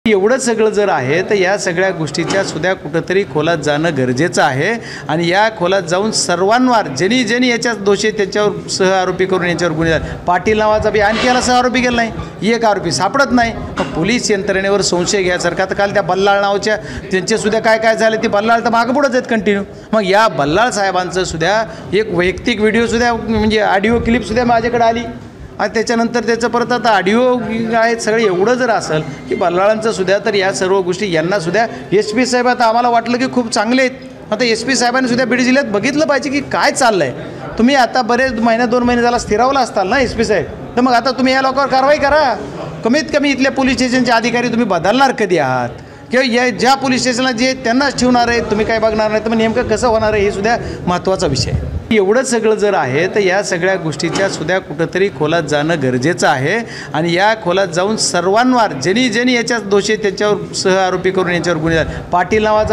एवढं सगळं जर आहे तर या सगळ्या गोष्टीच्या सुद्धा कुठंतरी खोलात जाणं गरजेचं आहे आणि या खोलात जाऊन सर्वांवर ज्यांनी याच्यात दोषी त्यांच्यावर सह आरोपी करून यांच्यावर गुन्हे झाले. पाटील नावाचा बी आणखी याला सह आरोपी केला नाही, एक आरोपी सापडत नाही. मग पोलीस यंत्रणेवर संशय घ्यासारखा. तर काल त्या बल्लाळ नावाच्या त्यांचेसुद्धा काय झाले ते बल्लाळ तर मागं पुढंच आहेत कंटिन्यू. मग या बल्लाळ साहेबांचं सुद्धा एक वैयक्तिक व्हिडिओसुद्धा म्हणजे ऑडिओ क्लिपसुद्धा माझ्याकडे आली आणि त्याच्यानंतर त्याचं परत आता ऑडिओ आहेत सगळे. एवढं जर असेल की बल्लाळांचं सुद्धा तर या सर्व गोष्टी यांनासुद्धा SP साहेब आता आम्हाला वाटलं की खूप चांगले आहेत. आता SP साहेबांनी सुद्धा बीड जिल्ह्यात बघितलं पाहिजे की काय चाललं आहे. तुम्ही आता बरेच महिना 2 महिने झाला स्थिरावला असताल ना SP साहेब, तर मग आता तुम्ही या लोकांवर कारवाई करा. कमीत कमी इथल्या पोलीस स्टेशनचे अधिकारी तुम्ही बदलणार कधी आहात किंवा या ज्या पोलीस स्टेशनला जे त्यांनाच ठेवणार आहेत तुम्ही काय बघणार नाही तर मग नेमकं कसं होणार आहे हे सुद्धा महत्त्वाचा विषय आहे. एवढं सगळं जर आहे तर या सगळ्या गोष्टीच्या सुद्धा कुठंतरी खोलात जाणं गरजेचं आहे आणि या खोलात जाऊन सर्वांवर ज्यांनी याच्यात दोषी त्यांच्यावर सह आरोपी करून यांच्यावर गुन्हे झाले. पाटील नावाचा